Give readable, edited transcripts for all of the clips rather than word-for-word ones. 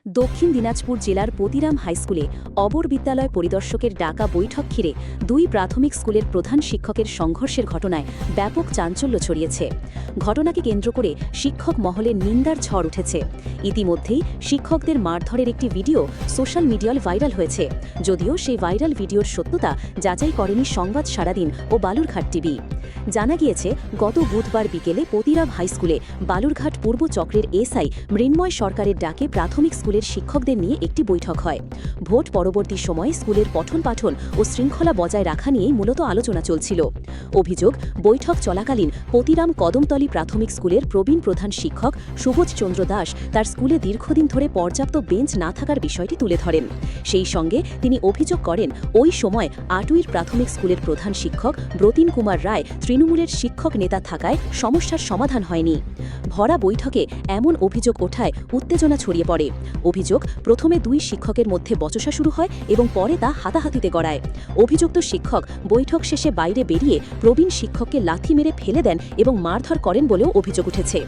দক্ষিণ দিনাজপুর জেলার পতিরাম হাইস্কুলে অবর বিদ্যালয় পরিদর্শকের ডাকা বৈঠক ঘিরে দুই প্রাথমিক স্কুলের প্রধান শিক্ষকের সংঘর্ষের ঘটনায় ব্যাপক চাঞ্চল্য ছড়িয়েছে। ঘটনাকে কেন্দ্র করে শিক্ষক মহলে নিন্দার ঝড় উঠেছে। ইতিমধ্যেই শিক্ষকদের মারধরের একটি ভিডিও সোশ্যাল মিডিয়ায় ভাইরাল হয়েছে, যদিও সেই ভাইরাল ভিডিওর সত্যতা যাচাই করেনি সংবাদ সারাদিন ও বালুরঘাট টিভি। জানা গিয়েছে, গত বুধবার বিকেলে পতিরাম হাইস্কুলে বালুরঘাট পূর্ব চক্রের এসআই মৃন্ময় সরকারের ডাকে প্রাথমিক স্কুলের শিক্ষকদের নিয়ে একটি বৈঠক হয়। ভোট পরবর্তী সময়ে স্কুলের পঠন পাঠন ও শৃঙ্খলা বজায় রাখা নিয়েই মূলত আলোচনা চলছিল। অভিযোগ, বৈঠক চলাকালীন পতিরাম কদমতলী প্রাথমিক স্কুলের প্রবীণ প্রধান শিক্ষক সুবোধ চন্দ্র দাস তার স্কুলে দীর্ঘদিন ধরে পর্যাপ্ত বেঞ্চ না থাকার বিষয়টি তুলে ধরেন। সেই সঙ্গে তিনি অভিযোগ করেন, ওই সময় আটুইর প্রাথমিক স্কুলের প্রধান শিক্ষক ব্রতিন কুমার রায় তৃণমূলের শিক্ষক নেতা থাকায় সমস্যার সমাধান হয়নি। ভরা বৈঠকে এমন অভিযোগ ওঠায় উত্তেজনা ছড়িয়ে পড়ে। অভিযোগ, প্রথমে দুই শিক্ষকের মধ্যে বচসা শুরু হয় এবং পরে তা হাতাহাতিতে গড়ায়। অভিযুক্ত শিক্ষক বৈঠক শেষে বাইরে বেরিয়ে প্রবীণ শিক্ষককে লাথি মেরে ফেলে দেন এবং মারধর করেন বলেও অভিযোগ উঠেছে।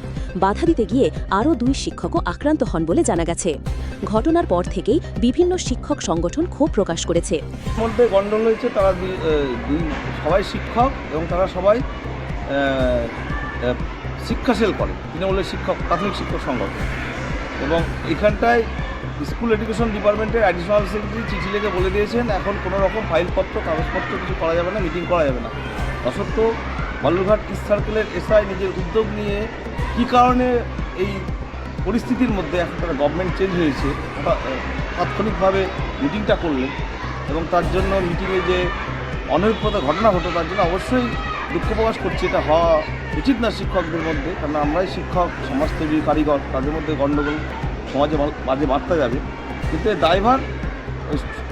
বাধা দিতে গিয়ে আরও দুই শিক্ষকও আক্রান্ত হন বলে জানা গেছে। ঘটনার পর থেকেই বিভিন্ন শিক্ষক সংগঠন ক্ষোভ প্রকাশ করেছে। মধ্যে গণ্ডগোল হয়েছে, তারা সবাই শিক্ষক এবং তারা সবাই শিক্ষা সেল করে, তৃণমূলের শিক্ষক প্রাথমিক শিক্ষক সংগঠন। এবং এখানটায় স্কুল এডুকেশন ডিপার্টমেন্টের অ্যাডিশনাল সেক্রেটারি চিঠি লিখে বলে দিয়েছেন, এখন কোনো রকম ফাইলপত্র কাগজপত্র কিছু করা যাবে না, মিটিং করা যাবে না। তসত্ত্বেও বালুরঘাট ইস্ট সার্কেলের এসআই নিজের উদ্যোগ নিয়ে কী কারণে এই পরিস্থিতির মধ্যে একটা গভর্নমেন্ট চেঞ্জ হয়েছে, তাৎক্ষণিকভাবে মিটিংটা করলেন এবং তার জন্য মিটিংয়ে যে অনৈক্যতা ঘটনা হতো তার জন্য অবশ্যই দুঃখ প্রকাশ করছি। এটা হওয়া উচিত না শিক্ষকদের মধ্যে, কারণ আমরাই শিক্ষক, সমাজসেবী, কারিগর, তাদের মধ্যে গণ্ডগোল সমাজে বাজে বার্তা যাবে। কিন্তু দায়ভার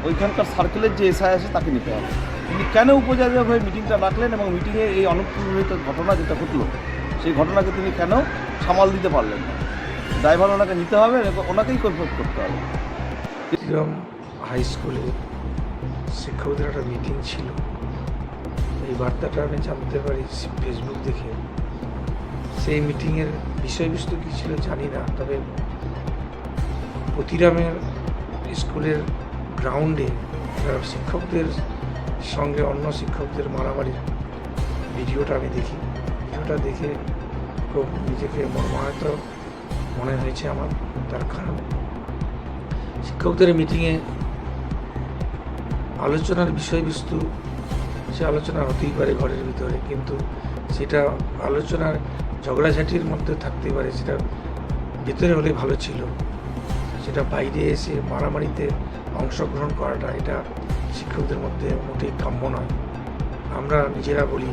ওইখানকার সার্কেলের যে এসআই আছে তাকে নিতে হবে। তিনি কেন উপযোজক হয়ে মিটিংটা রাখলেন এবং মিটিংয়ে এই অনুপ্রণিত ঘটনা যেটা ঘটলো সেই ঘটনাকে তিনি কেন সামাল দিতে পারলেন না? দায়ভার ওনাকে নিতে হবে, ওনাকেই কৈফিয়ত করতে হবে। পতিরাম হাই স্কুলে শিক্ষকদের একটা মিটিং ছিল। এই বার্তাটা আমি জানতে পারি ফেসবুক দেখে। সেই মিটিংয়ের বিষয়বস্তু কী ছিল জানি না, তবে পতিরামের স্কুলের গ্রাউন্ডে শিক্ষকদের সঙ্গে অন্য শিক্ষকদের মারামারির ভিডিওটা আমি দেখি। ভিডিওটা দেখে খুব নিজেকে মর্মাহত মনে হয়েছে আমার। তার কারণ শিক্ষকদের মিটিংয়ে আলোচনার বিষয়বস্তু, সে আলোচনা হতেই পারে ঘরের ভিতরে, কিন্তু সেটা আলোচনার ঝগড়াঝাটির মধ্যে থাকতে পারে, সেটা ভেতরে হলে ভালো ছিল। সেটা বাইরে এসে মারামারিতে অংশগ্রহণ করাটা এটা শিক্ষকদের মধ্যে মোটেই কাম্য নয়। আমরা নিজেরা বলি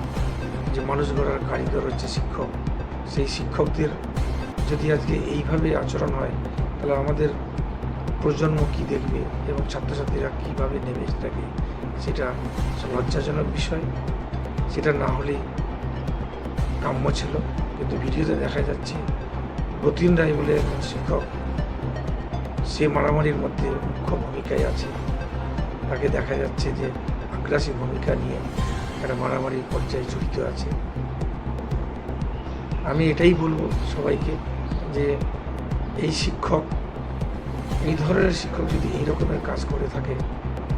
যে মানুষ গড়ার কারিগর হচ্ছে শিক্ষক। সেই শিক্ষকদের যদি আজকে এইভাবে আচরণ হয়, তাহলে আমাদের প্রজন্ম কী দেখবে এবং ছাত্রছাত্রীরা কীভাবে নেবে সেটাকে, সেটা লজ্জাজনক বিষয়। সেটা না হলেই কাম্য ছিল। কিন্তু ভিডিওতে দেখা যাচ্ছে ব্রতিন রায় বলে একজন শিক্ষক, সে মারামারির মধ্যে মুখ্য ভূমিকায় আছে। তাকে দেখা যাচ্ছে যে আগ্রাসী ভূমিকা নিয়ে একটা মারামারির পর্যায়ে জড়িত আছে। আমি এটাই বলবো সবাইকে যে এই শিক্ষক, এই ধরনের শিক্ষক যদি এই রকমের কাজ করে থাকে,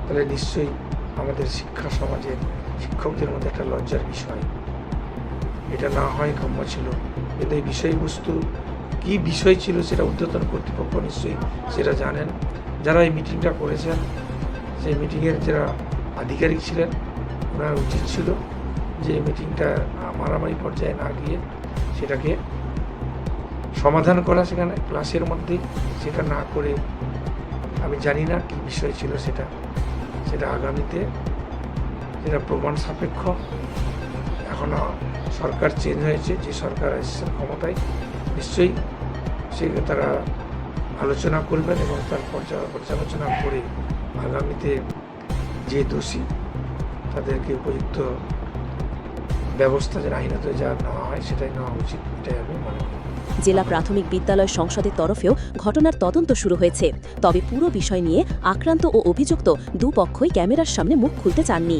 তাহলে নিশ্চয়ই আমাদের শিক্ষা সমাজের শিক্ষকদের মধ্যে একটা লজ্জার বিষয়। এটা না হয় কাম্য ছিল। কিন্তু এই বিষয়বস্তু কী বিষয় ছিল সেটা ঊর্ধ্বতন কর্তৃপক্ষ নিশ্চয়ই সেটা জানেন। যারা এই মিটিংটা করেছেন, সেই মিটিংয়ের যারা আধিকারিক ছিলেন, ওনার উচিত ছিল যে মিটিংটা মারামারি পর্যায়ে না গিয়ে সেটাকে সমাধান করা সেখানে ক্লাসের মধ্যেই। সেটা না করে আমি জানি না কী বিষয় ছিল সেটা আগামীতে সেটা প্রমাণ সাপেক্ষ। এখন সরকার চেঞ্জ হয়েছে, যে সরকার এসেছে ক্ষমতায়, নিশ্চয়ই তারা আলোচনা করবেন এবং তার পর্যালোচনা করে আগামীতে যে দোষী তাদেরকে উপযুক্ত ব্যবস্থা, যেন আইনত যা নেওয়া হয় সেটাই নেওয়া উচিত, এটাই আমি মনে করি। জেলা প্রাথমিক বিদ্যালয় সংসদের তরফেও ঘটনার তদন্ত শুরু হয়েছে। তবে পুরো বিষয় নিয়ে আক্রান্ত ও অভিযুক্ত দুপক্ষই ক্যামেরার সামনে মুখ খুলতে চাননি।